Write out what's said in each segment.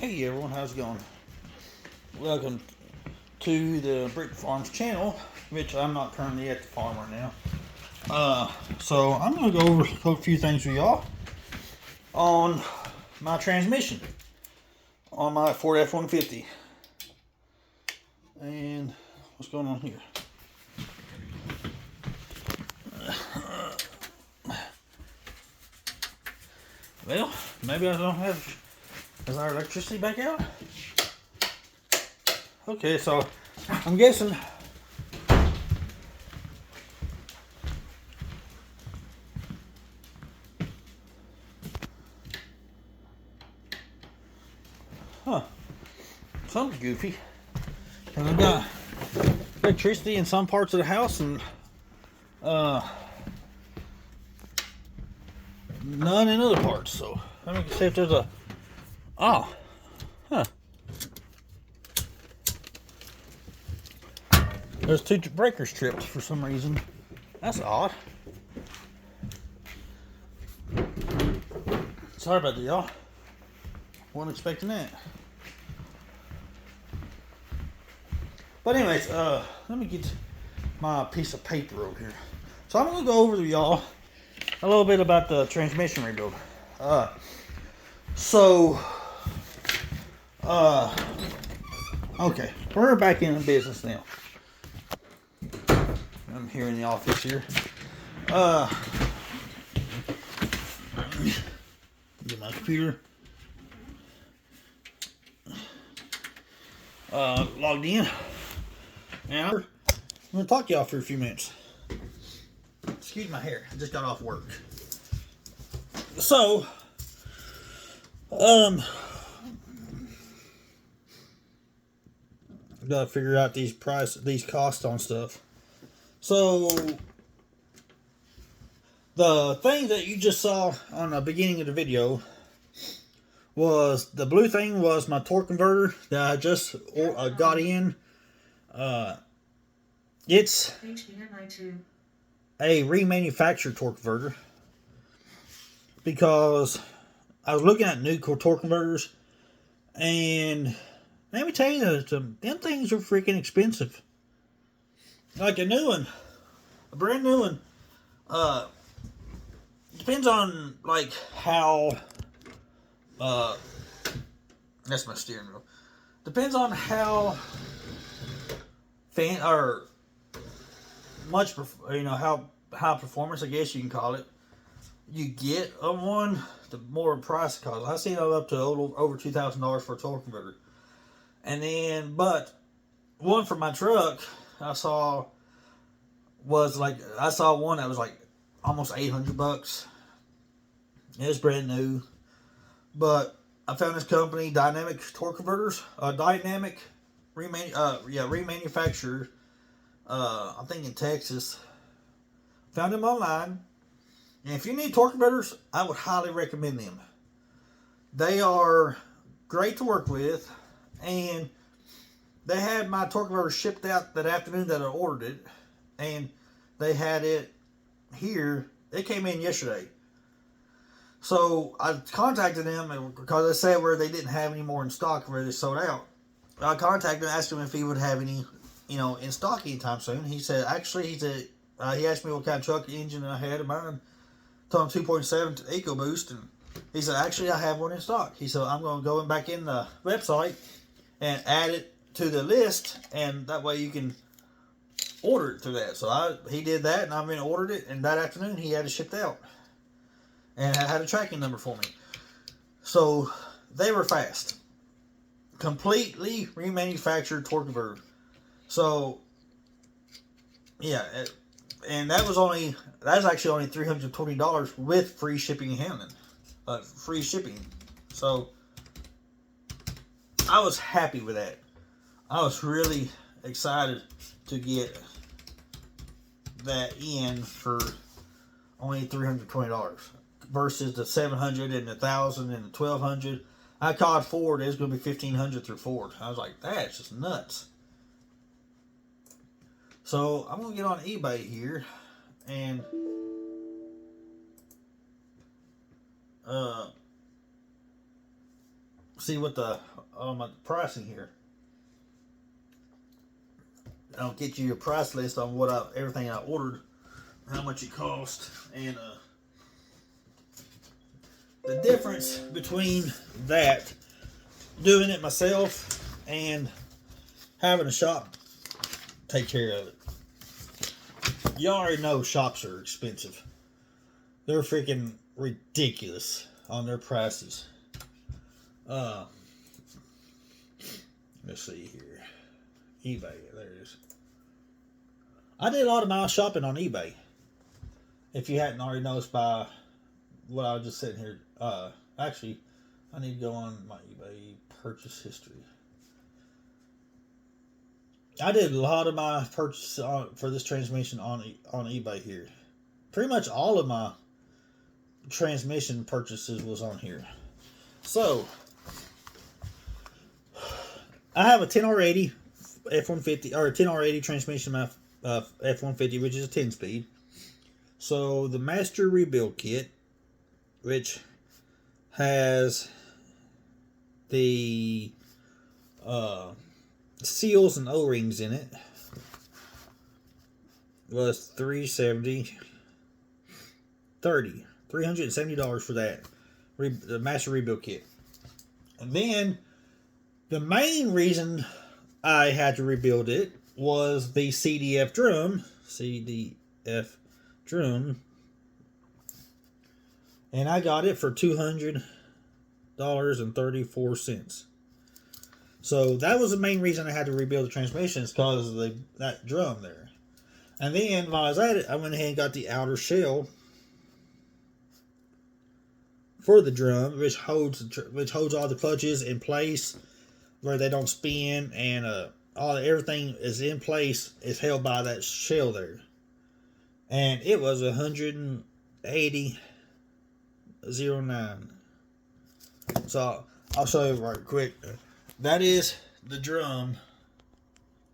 Hey everyone, how's it going? Welcome to the Brick Farms channel, which I'm not currently at the farm right now. So I'm going to go over a few things with y'all on my transmission on my Ford F-150. And what's going on here? Well, maybe I don't have... Is our electricity back out? Okay, so I'm guessing... Huh. Something's goofy. And I've got electricity in some parts of the house and none in other parts. So let me see if there's a... Oh. Huh. There's two breakers tripped for some reason. That's odd. Sorry about that, y'all. Wasn't expecting that. But anyways, let me get my piece of paper over here. So I'm gonna go over with y'all a little bit about the transmission rebuild. Okay, we're back in the business now. I'm here in the office here. Get my computer logged in. Now I'm gonna talk to y'all for a few minutes. Excuse my hair. I just got off work. So, gotta figure out these costs on stuff. So, the thing that you just saw on the beginning of the video was the blue thing was my torque converter that I just got in. It's a remanufactured torque converter because I was looking at new torque converters, and let me tell you, them things are freaking expensive. Like a new one, a brand new one, depends on like how, that's my steering wheel. Depends on how much, how high performance, I guess you can call it, you get on one, the more price it costs. I seen it up to over $2,000 for a torque converter. And then, but one for my truck, I saw one that was like almost $800. It was brand new, but I found this company, Dynamic Torque Converters, remanufactured. I think in Texas. Found them online. And if you need torque converters, I would highly recommend them. They are great to work with. And they had my torque converter shipped out that afternoon that I ordered it. And they had it here. It came in yesterday. So I contacted them because they said where they didn't have any more in stock, where they sold out. I contacted him, asked him if he would have any, in stock anytime soon. He said, he asked me what kind of truck engine I had in mine. Told him 2.7 EcoBoost, and he said, actually, I have one in stock. He said, I'm going to go back in the website and add it to the list, and that way you can order it through that. So he did that, and I ordered it, and that afternoon he had it shipped out, and had a tracking number for me. So they were fast. Completely remanufactured torque converter. So, yeah, and that's actually only $320 with free shipping and handling. Free shipping. So, I was happy with that. I was really excited to get that in for only $320 versus the $700 and the $1,000 and the $1,200. I called Ford. It was going to be $1,500 through Ford. I was like, that's just nuts. So I'm going to get on eBay here and see what the pricing here. I'll get you a price list on what everything I ordered, how much it cost, and the difference between that, doing it myself, and having a shop take care of it. You already know shops are expensive. They're freaking ridiculous on their prices. Let's see here. eBay, there it is. I did a lot of my shopping on eBay. If you hadn't already noticed by what I was just sitting here. Actually, I need to go on my eBay purchase history. I did a lot of my purchase for this transmission on eBay here. Pretty much all of my transmission purchases was on here. So, I have a 10R80 F-150, or a 10R80 transmission F-150, which is a 10-speed. So, the Master Rebuild Kit, which has the seals and O-rings in it, was $370 for that, the Master Rebuild Kit. And then the main reason I had to rebuild it was the CDF drum, and I got it for $200.34. So that was the main reason I had to rebuild the transmission, is because of that drum there. And then while I was at it, I went ahead and got the outer shell for the drum, which holds all the clutches in place where they don't spin, and everything is in place, is held by that shell there. And it was $180.09. So I'll show you right quick. That is the drum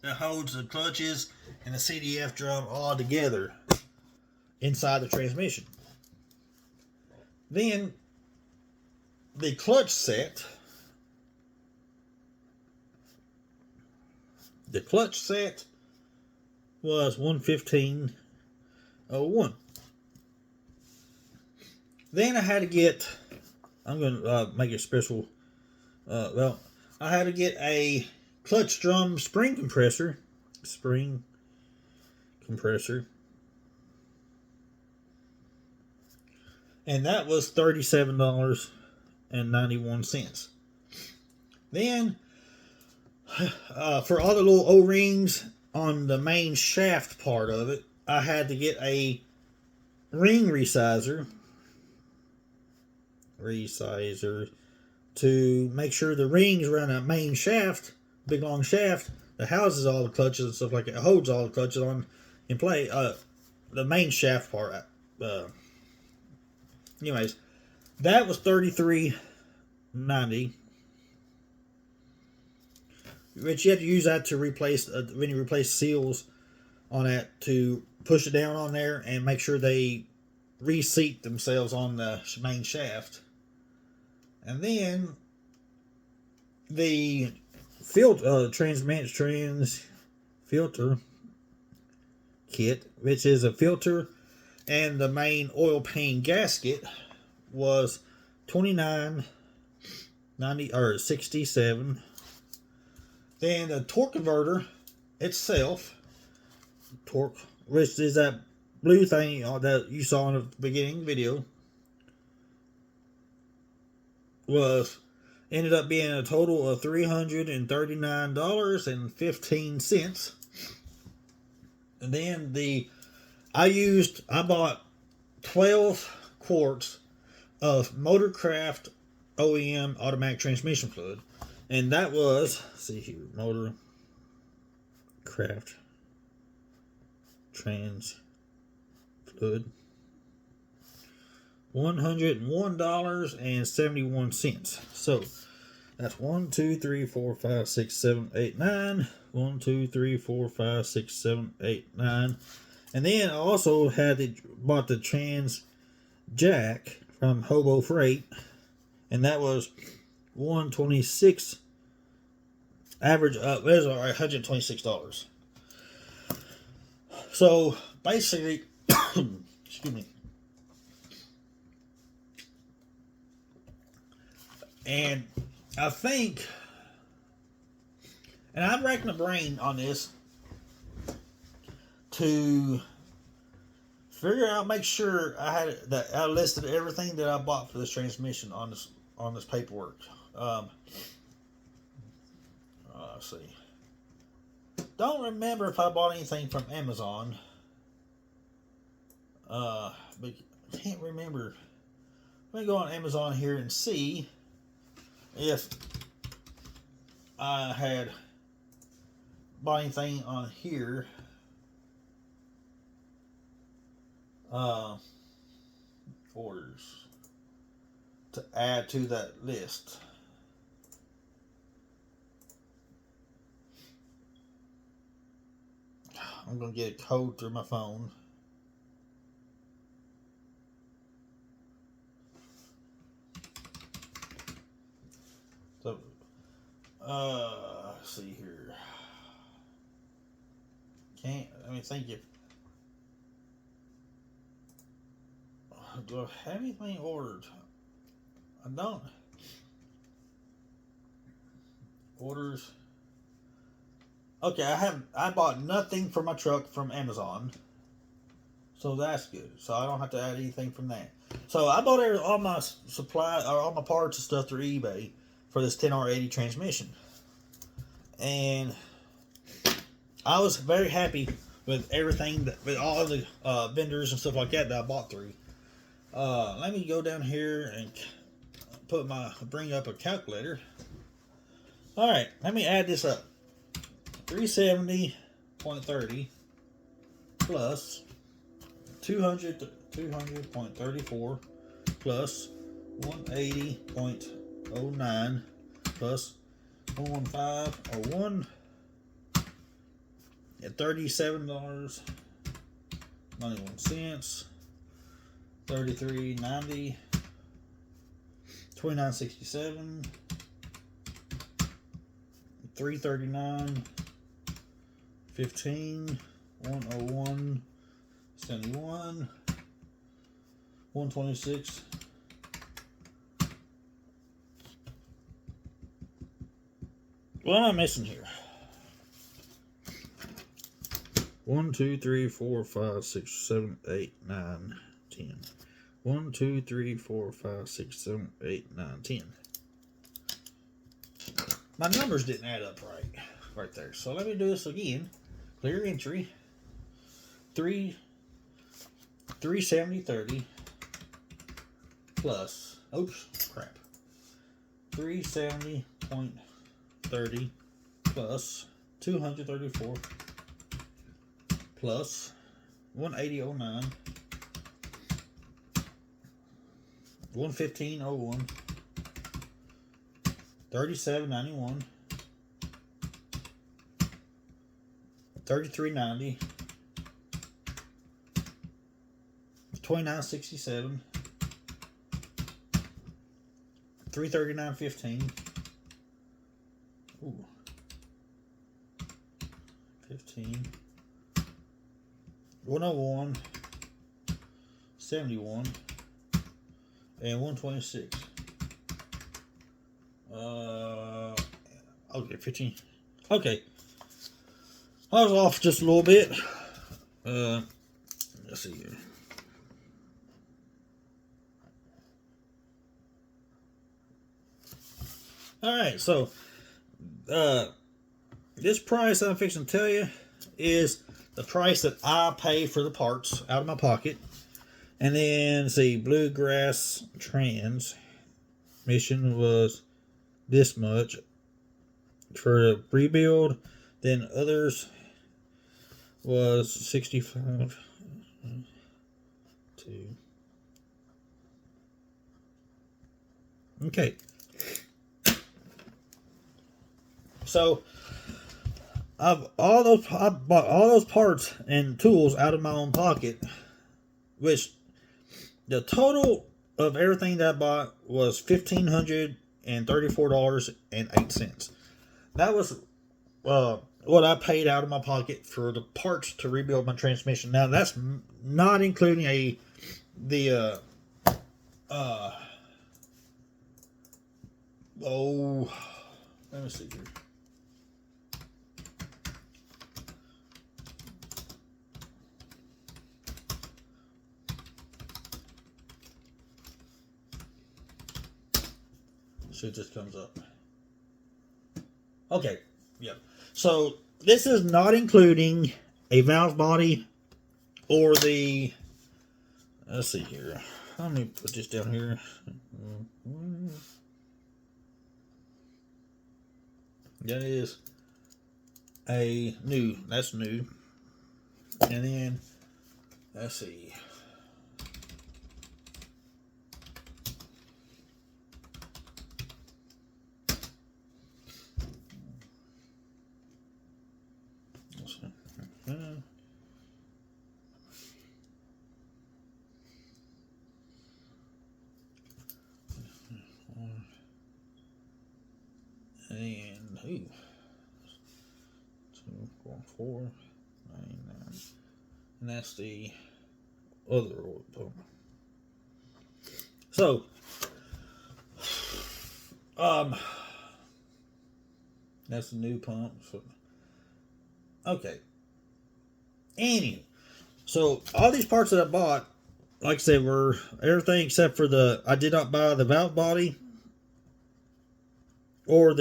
that holds the clutches and the CDF drum all together inside the transmission. Then the clutch set. The clutch set was $115.01. Then I had to get, I'm going to make it special. I had to get a clutch drum spring compressor. And that was $37.91. Then, for all the little O-rings on the main shaft part of it, I had to get a ring resizer to make sure the rings around that main shaft, big long shaft, that houses all the clutches and stuff like that, holds all the clutches in play. The main shaft part. Anyways, that was $33.90. Which you have to use that to replace when you replace seals on that, to push it down on there and make sure they reseat themselves on the main shaft. And then the filter kit, which is a filter and the main oil pan gasket, was $29.67. Then the torque converter itself, which is that blue thing that you saw in the beginning video, ended up being a total of $339.15. And then I bought 12 quarts of Motorcraft OEM automatic transmission fluid. And that was, let's see here, Motorcraft trans fluid, $101.71. So that's 1, 2, 3, 4, 5, 6, 7, 8, 9. 1, 2, 3, 4, 5, 6, 7, 8, 9. And then I also bought the trans jack from Hobo Freight, and that was $126. Average up is $126. So basically, excuse me. And I think, and I'm racking the brain on this to figure out, make sure I listed everything that I bought for this transmission on this paperwork. Let's see. Don't remember if I bought anything from Amazon. But can't remember. Let me go on Amazon here and see if I had bought anything on here. Orders to add to that list. I'm going to get a code through my phone. So, let's see here. Let me think if. Do I have anything ordered? I don't. Orders. Okay, I bought nothing for my truck from Amazon. So that's good. So I don't have to add anything from that. So I bought all my supply, or all my parts and stuff through eBay for this 10R80 transmission. And I was very happy with everything, with all the vendors and stuff like that I bought through. Let me go down here and bring up a calculator. Alright, let me add this up. 370.30 plus 200.34 plus 180.09 plus 115.01 at $37.91, 33.90, 29.67, 339, 15, 101, 71, 126. What am I missing here? 1, 2, 3, 4, 5, 6, 7, 8, 9, 10. 1, 2, 3, 4, 5, 6, 7, 8, 9, 10. My numbers didn't add up right there. So let me do this again. Clear entry. 370.30 plus, oops, crap. 370.30 plus 234 plus 180.09, 115.01, 37.91, 33.90, 29.67, 339.15. Ooh. 15. 101, 71, and 126. Okay, 15. Okay. I was off just a little bit. Let's see here. Alright, so this price I'm fixing to tell you is the price that I pay for the parts out of my pocket. And then, see, Bluegrass transmission was this much for a rebuild. Then others was 65. 2. Okay. So I bought all those parts and tools out of my own pocket, which the total of everything that I bought was $1,500 $134.08. That was what I paid out of my pocket for the parts to rebuild my transmission. Now that's not including the let me see here. See if this comes up. Okay, yep. So this is not including a valve body or the. Let's see here. Let me put this down here. That is a new. That's new. And then let's see. And 2, 4, 4, 9, 9. And that's the other oil pump. So, that's the new pump. So, okay. Anyway, so all these parts that I bought, like I said, were everything except for I did not buy the valve body or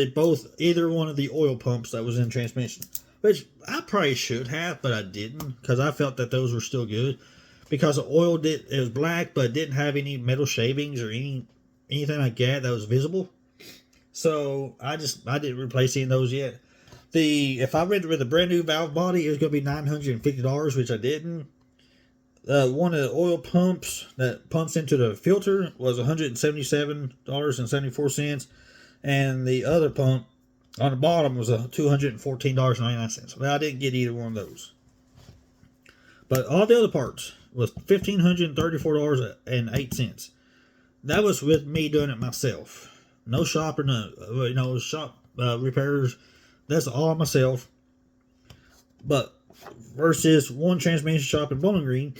either one of the oil pumps that was in transmission, which I probably should have, but I didn't because I felt that those were still good because the oil it was black, but it didn't have any metal shavings or anything like that was visible. So I didn't replace any of those yet. If I read with a brand new valve body, it was going to be $950, which I didn't. One of the oil pumps that pumps into the filter was $177.74. And the other pump on the bottom was $214.99. Well, I didn't get either one of those. But all the other parts was $1,534.08. That was with me doing it myself. No shop or no, shop repairs. That's all myself. But versus one transmission shop in Bowling Green,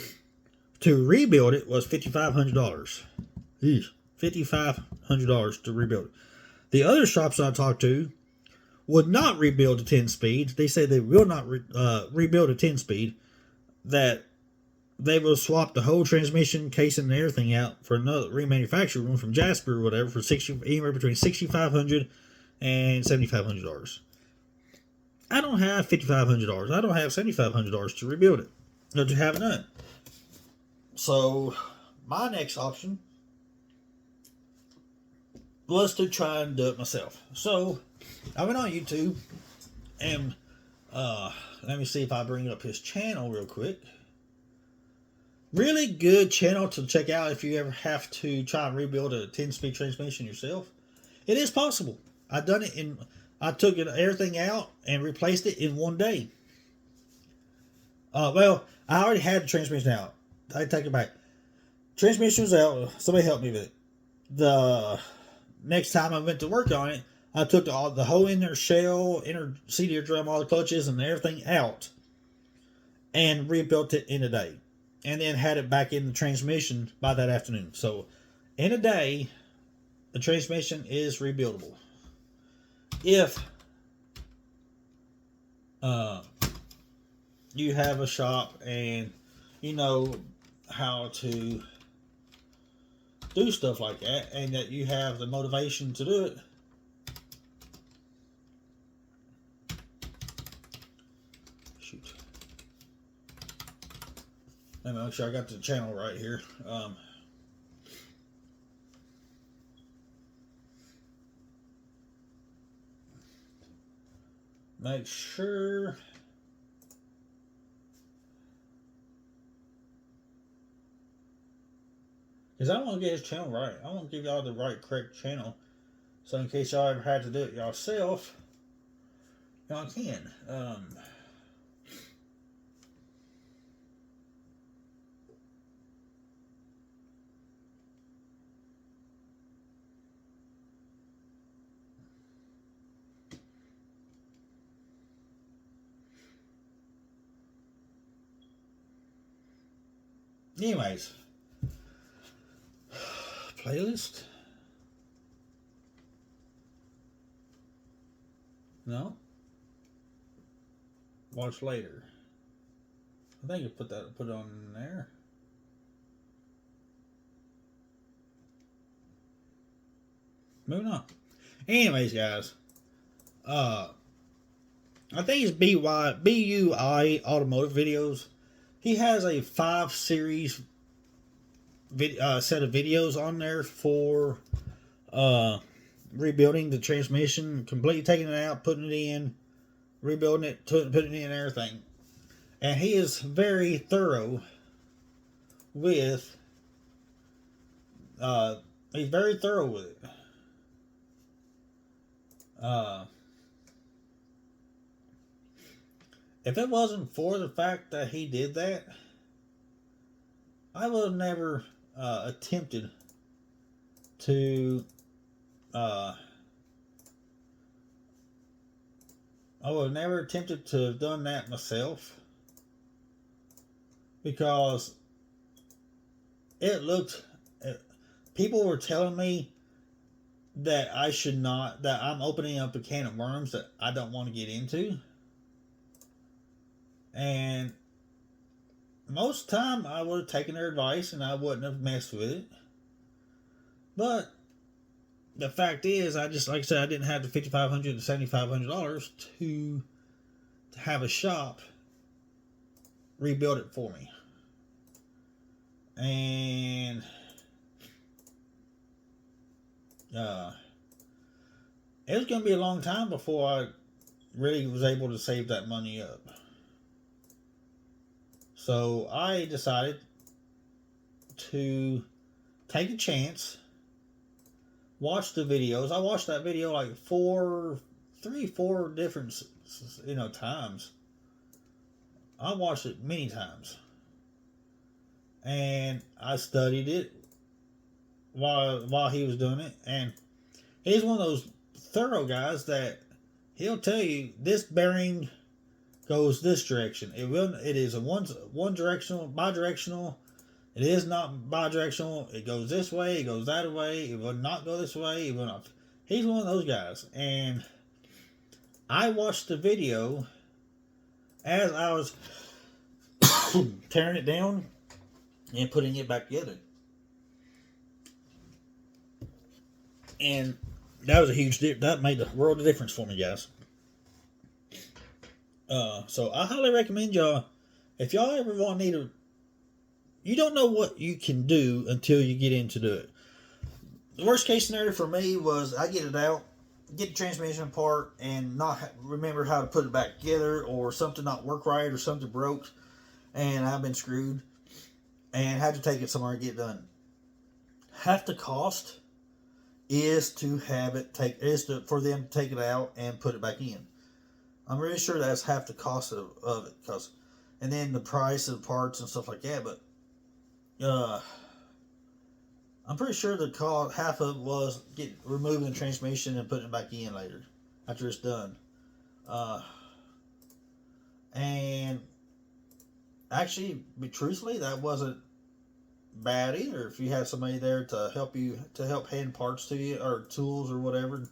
to rebuild it was $5,500. $5,500 to rebuild it. The other shops I talked to would not rebuild a 10-speed. They say they will not rebuild a 10-speed. That they will swap the whole transmission casing and everything out for another remanufactured one from Jasper or whatever for anywhere between $6,500 and $7,500. I don't have $5,500. I don't have $7,500 to rebuild it or to have it done. So my next option was to try and do it myself. So I went on YouTube and let me see if I bring up his channel real quick. Really good channel to check out if you ever have to try and rebuild a 10-speed transmission yourself. It is possible. I took everything out and replaced it in one day. Well, I already had the transmission out. I take it back. Transmission was out. Somebody helped me with it. The next time I went to work on it, I took the whole inner shell, inner seat eardrum, all the clutches and everything out and rebuilt it in a day. And then had it back in the transmission by that afternoon. So in a day, the transmission is rebuildable. If you have a shop and you know how to do stuff like that and that you have the motivation to do it, shoot, let me make sure I got the channel right here. Make sure because I want to get his channel right. I want to give y'all the correct channel. So in case y'all ever had to do it yourself, y'all can. Anyways, playlist. No. Watch later. I think you put it on there. Moving on. Anyways, guys. I think it's BUI Automotive Videos. He has a 5 series set of videos on there for rebuilding the transmission, completely taking it out, putting it in, rebuilding it, putting it in, everything. And he is very thorough with he's very thorough with it. If it wasn't for the fact that he did that, I would have never attempted to. I would have never attempted to have done that myself, because it looked. People were telling me that I should not. That I'm opening up a can of worms that I don't want to get into. And most time I would have taken their advice and I wouldn't have messed with it. But the fact is, like I said, I didn't have the $5,500 to $7,500 to have a shop rebuild it for me. And it was going to be a long time before I really was able to save that money up. So I decided to take a chance, watch the videos. I watched that video like 4 different, times. I watched it many times. And I studied it while he was doing it. And he's one of those thorough guys that he'll tell you this bearing goes this direction. It is a one directional, bidirectional. It is not bidirectional. It goes this way, it goes that way. It will not go this way. It will not. He's one of those guys. And I watched the video as I was tearing it down and putting it back together. And that was a huge that made a world of difference for me, guys. So I highly recommend y'all, if y'all ever want to need you don't know what you can do until you get into do it. The worst case scenario for me was I get it out, get the transmission apart, and not remember how to put it back together, or something not work right, or something broke, and I've been screwed, and had to take it somewhere and get it done. Half the cost is to have it for them to take it out and put it back in. I'm really sure that's half the cost of it, and then the price of the parts and stuff like that. But I'm pretty sure the cost, half of it was removing the transmission and putting it back in later after it's done. And actually, truthfully, that wasn't bad either. If you have somebody there to help hand parts to you, or tools or whatever,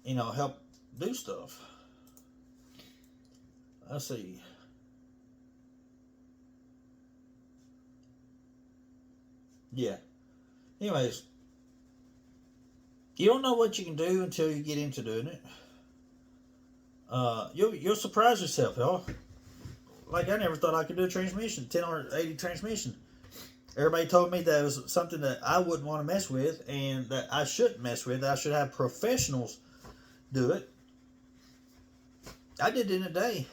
help do stuff. Let's see. Yeah. Anyways, you don't know what you can do until you get into doing it. You'll surprise yourself, y'all. Like, I never thought I could do a transmission, 1080 transmission. Everybody told me that it was something that I wouldn't want to mess with, and that I shouldn't mess with. I should have professionals do it. I did it in a day.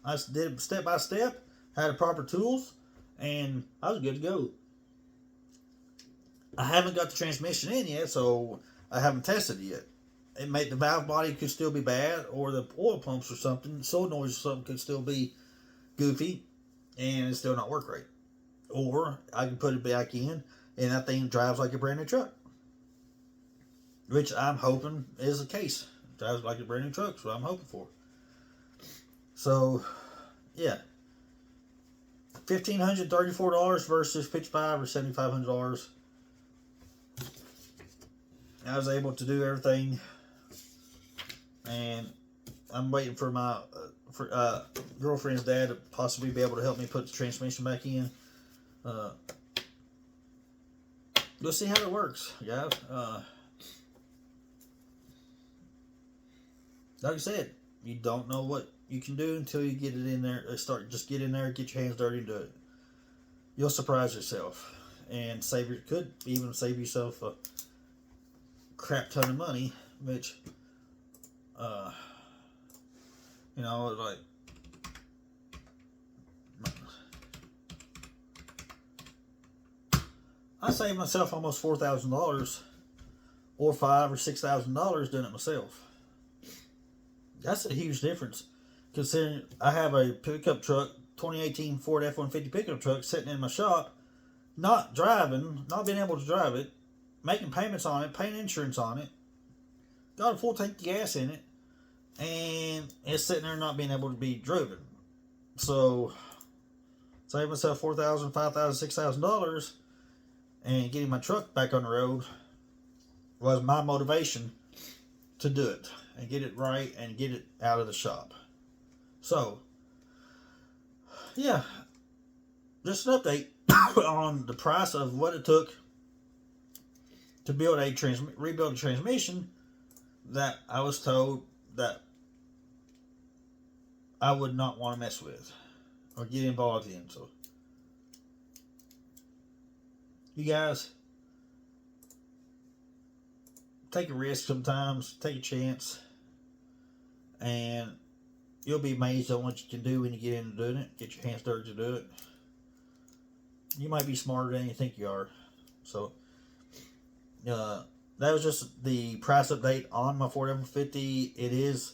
I did it step by step, had the proper tools, and I was good to go. I haven't got the transmission in yet, so I haven't tested it yet. The valve body could still be bad, or the oil pumps or something, solenoids or something could still be goofy, and it still not work right. Or I can put it back in, and that thing drives like a brand new truck, which I'm hoping is the case. It drives like a brand new truck, so I'm hoping for. So, yeah. $1,534 versus $55 or $7,500. I was able to do everything, and I'm waiting for my girlfriend's dad to possibly be able to help me put the transmission back in. We'll see how it works, guys. Like I said, you don't know what you can do until you get it in there. Just get in there, get your hands dirty, and do it. You'll surprise yourself, and could even save yourself a crap ton of money, which, like, I saved myself almost $4,000 or $5,000 or $6,000 doing it myself. That's a huge difference, considering I have a pickup truck, 2018 Ford F-150 pickup truck, sitting in my shop, not driving, not being able to drive it, making payments on it, paying insurance on it, got a full tank of gas in it, and it's sitting there not being able to be driven. So, saving myself $4,000, $5,000, $6,000, and getting my truck back on the road was my motivation to do it and get it right and get it out of the shop. So, yeah, just an update on the price of what it took to build rebuild a transmission that I was told that I would not want to mess with or get involved in. So, you guys, take a risk sometimes, take a chance, and you'll be amazed at what you can do when you get into doing it. Get your hands dirty to do it. You might be smarter than you think you are. So, that was just the price update on my Ford F-150. It is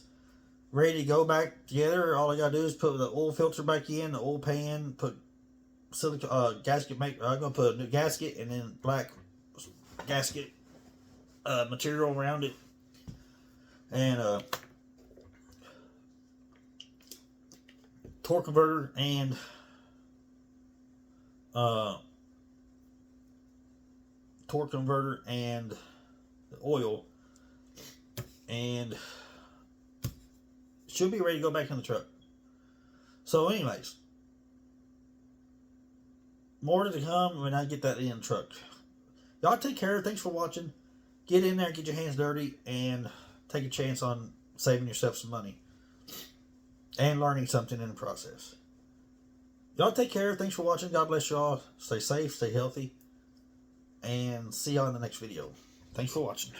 ready to go back together. All I gotta do is put the oil filter back in, the oil pan, put gasket. I'm gonna put a new gasket and then black gasket material around it, and torque converter and the oil, and should be ready to go back in the truck. So anyways, more to come when I get that in the truck. Y'all take care. Thanks for watching. Get in there, get your hands dirty, and take a chance on saving yourself some money and learning something in the process. Y'all take care. Thanks for watching. God bless y'all. Stay safe, stay healthy, and see y'all in the next video. Thanks for watching.